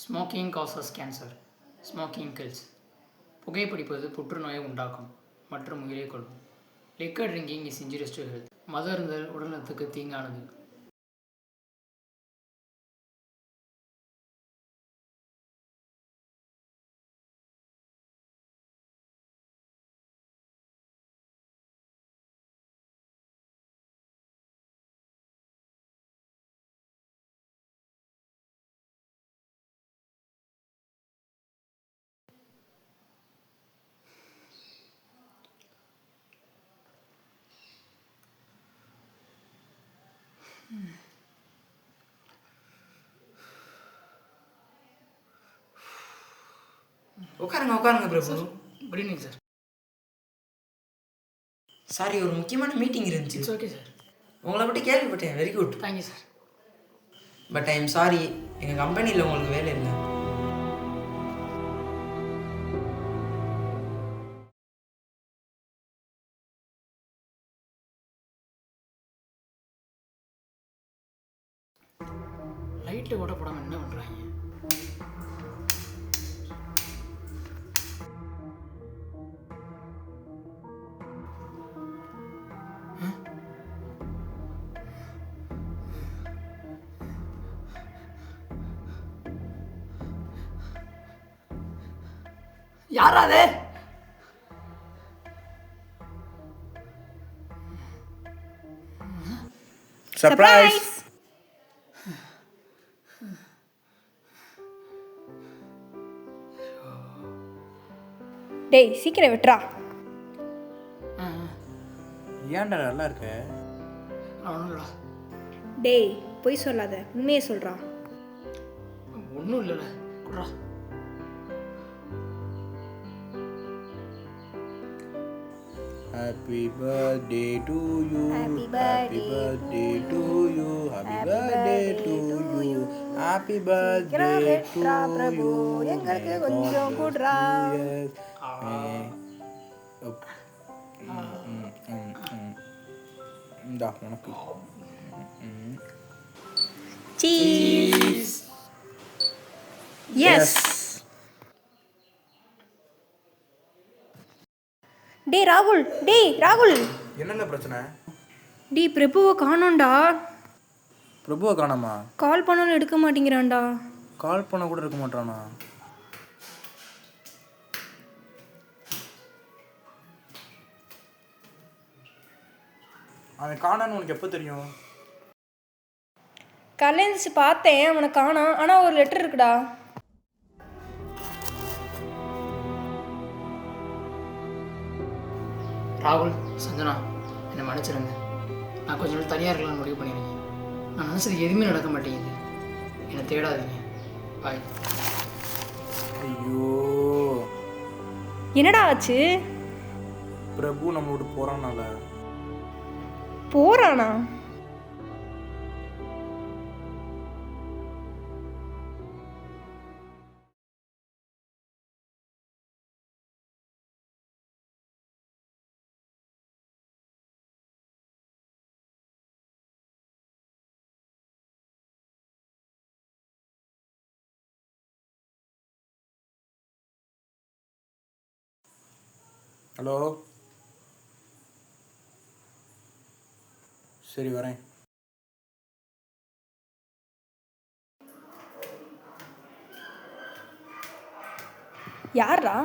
Smoking causes cancer. Smoking kills. புகைப்பிடிப்பது புற்றுநோயை உண்டாக்கும் மற்றும் உயிரை கொல்லும். Liquor drinking is injurious to health. மது அருந்தல் உடல்நலத்துக்கு தீங்கானது. உட்காருங்க Prabhu. Good evening sir. Sorry, ஒரு முக்கியமான மீட்டிங் இருந்துச்சு. It's okay sir. உங்களை பற்றி கேள்விப்பட்டேன். Very good. Thank you sir. But I am sorry, எங்கள் கம்பெனியில் உங்களுக்கு வேலை இல்லை. லைட்டில் கூட போடாமல் என்ன பண்ணுறாங்க? யாராது? சர்ப்ரைஸ். டேய் சீக்கிரம் விட்றா. ஏன்டா நல்லா இருக்க? ஒன்றும் இல்லைடா. டேய் பொய் சொல்லாத, உண்மையை சொல்றா. ஒன்றும் இல்லைடா. குட்ரா. Happy birthday to you. Happy birthday to you. Happy birthday to you. Happy birthday to Prabhu, you. எங்களுக்கு கொஞ்சம் குட்ரா. இந்தா உனக்கு. சீஸ். எஸ். டேய் ராகுல். என்னென்ன பிரச்சனை? டேய் பிரபுவை காணோம்டா. பிரபுவை காணாமா? கால் பண்ணாலும் எடுக்க மாட்டேங்கிறான்டா. கால் பண்ண கூட இருக்க மாட்டானா? அவன் காணான்னு உனக்கு எப்போ தெரியும்? கலைஞ்சி பார்த்தேன், அவனை காணோம். ஆனால் ஒரு லெட்டர் இருக்குடா. ராகுல், சஞ்சனா, என்னை மன்னிச்சிருங்க. நான் கொஞ்ச நாள் தனியாக இருக்கலாம்னு முடிவு பண்ணியிருக்கேன். நான் நினச்சது எதுவுமே நடக்க மாட்டேங்குது. என்னை தேடாதீங்க. பாய். ஐயோ, என்னடா ஆச்சு? பிரபு நம்மளோட போறானால. போறானா? ஹலோ, சரி வரேன். யாரா?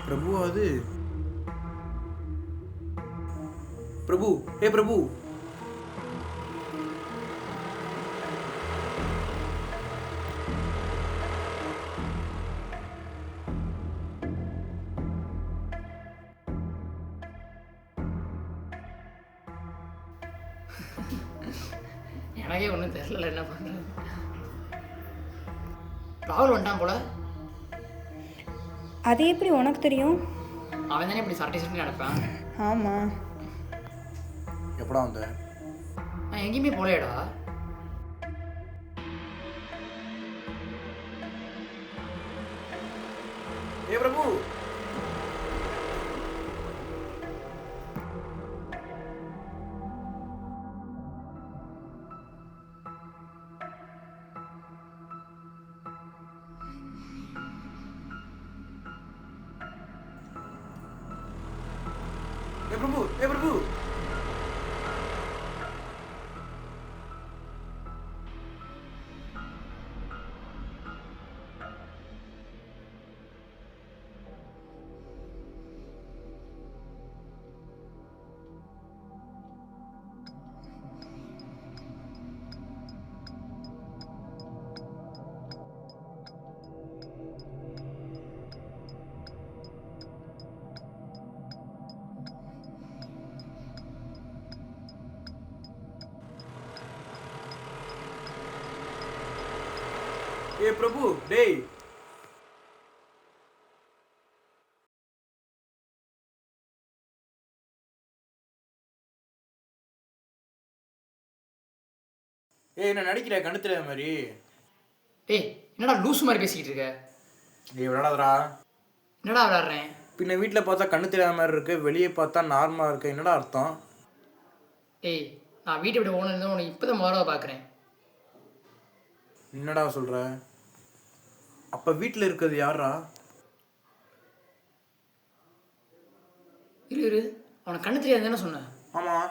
பிரபு அது பிரபு, ஏ பிரபு. எனக்கே ஒன்றும் தெரியல என்ன பண்ணுறது. ராகுல் வந்துட்டான் போல. அது எப்படி உனக்கு தெரியும்? அவன் தானே இப்படி சட்டை சட்டை நடப்பான். ஆமாம். எப்படா வந்த? நான் எங்கேயுமே போலையடா. ஏ பிரபு. ஏ பிரபு, ஏ பிரபு. ஏ பிரபு, டேய். ஏய், என்ன நடிக்கிற? கண்ணு தெரியாத மாதிரி. டேய் என்னடா லூஸ் மாதிரி பேசிக்கிட்டு இருக்க? டேய் விளையாடாதடா. என்னடா விளையாடுறேன்? பின்ன வீட்டில் பார்த்தா கண்ணு தெரியாத மாதிரி இருக்கு, வெளியே பார்த்தா நார்மலாக இருக்கு. என்னடா அர்த்தம்? ஏய் நான் வீட்டை விட ஓனர் இருந்தால் உனக்கு இப்போ தான் முதல்ல பார்க்குறேன். என்னடா சொல்கிற? அப்போ வீட்டில் இருக்கிறது யாரா? இரு அவனுக்கு கண்ணு தெரியாது தானே சொன்னேன். ஆமாம்.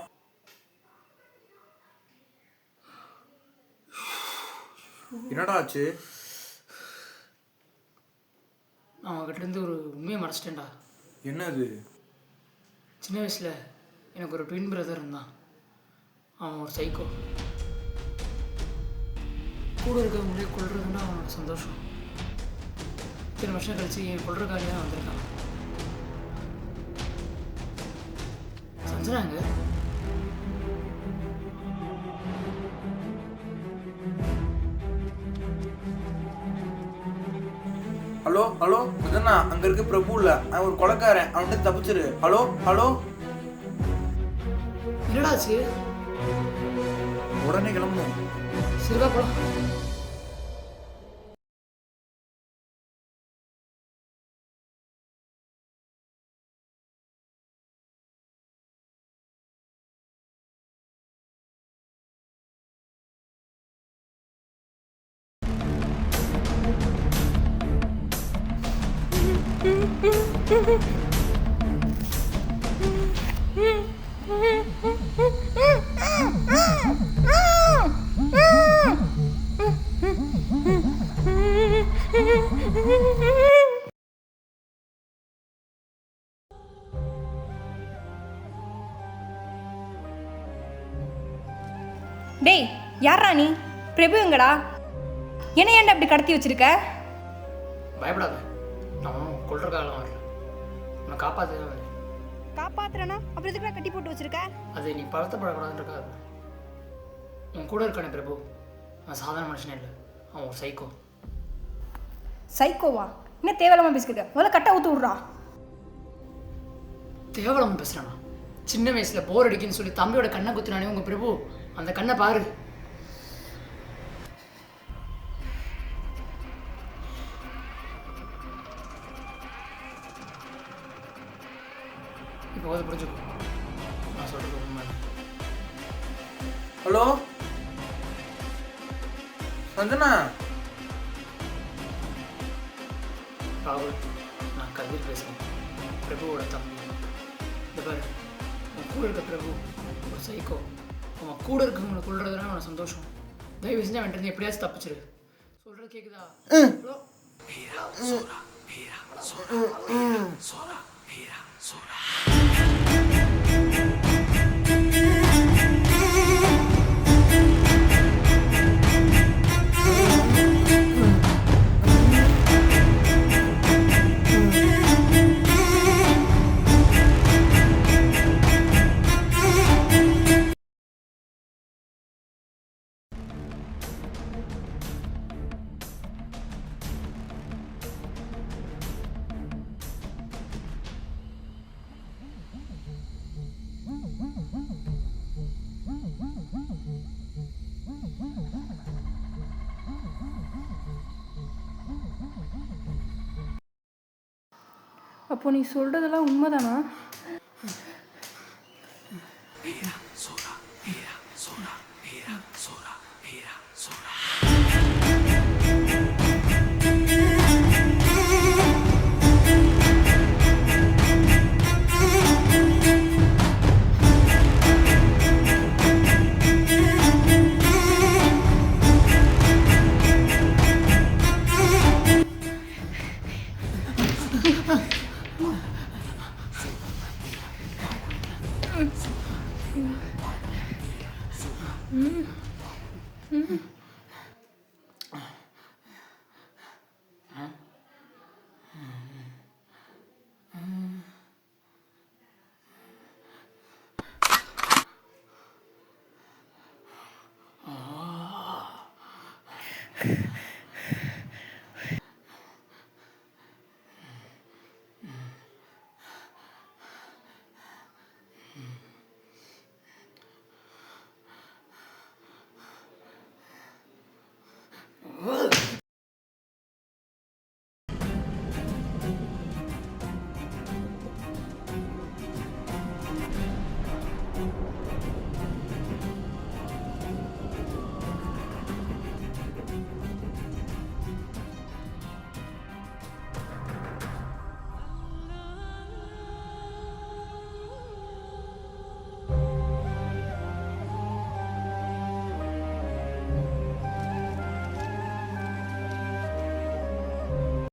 என்னடா ஆச்சு? நான் அவங்ககிட்ட இருந்து ஒரு உண்மையை மறைச்சிட்டேன்டா. என்னது? சின்ன வயசில் எனக்கு ஒரு ட்வின் பிரதர் இருந்தான். அவன் ஒரு சைக்கோ. கூட இருக்கவங்களே கொள்றதுன்னா அவனோட சந்தோஷம். இத்தனை வருஷம் கழிச்சு என் கொள்றக்காரியாக தான் வந்திருக்கான். சஞ்சனாங்க ஹலோ ஹலோ அண்ணா, அங்கே இருக்க பிரபு இல்லை, அவன் ஒரு கொலைக்காரன். அவன்கிட்ட தப்பிச்சிரு. Hello hello. என்னடாச்சு? உடனே கிளம்பணும். சரிவா போலாம். டேய் யாரா நீ? பிரபு எங்கடா? என்ன ஏன்டா இப்படி கடத்தி வச்சிருக்க? பயப்படாத, நான் கொள்ற காலம் வரல. உன்னை காப்பாற்ற வரேன். காப்பாத்துறனா அப்புறம் எதுக்குடா கட்டி போட்டு வச்சிருக்க? அது நீ பழத்தப்படக்கூடாதுன்றக்காக. உன் கூட இருக்கானே பிரபு, அவன் சாதாரண மனுஷனே இல்லை, அவன் ஒரு சைக்கோ. சைக்கோவா? என்ன தேவையில்லாம பேசிக்கிட்ட? முதல்ல கட்டை ஊத்து விட்றா. தேவலாம பேசுகிறானா? சின்ன வயசில் போர் அடிக்குன்னு சொல்லி தம்பியோட கண்ணை குத்துனானே உங்கள் பிரபு, அந்த கண்ணை பாரு. இப்போ வந்து புரிஞ்சுக்கோ, நான் சொல்கிறது உண்மை. ஹலோ சஞ்சனா. ராகுல், நான் கதிர் பேசுகிறேன், பிரபுவோட தம்பி. இந்த பாரு, உன் கூட இருக்க பிரபு ஒரு சைக்கோ. அவன் கூட இருக்கவங்களை கொள்றதுனா அவனை சந்தோஷம். தயவு செஞ்சு அவன்கிட்ட எப்படியாச்சும் தப்பிச்சிரு. சொல்கிறது கேட்குதா? ஹலோ அப்போ நீ சொல்கிறதெல்லாம் உண்மைதானா?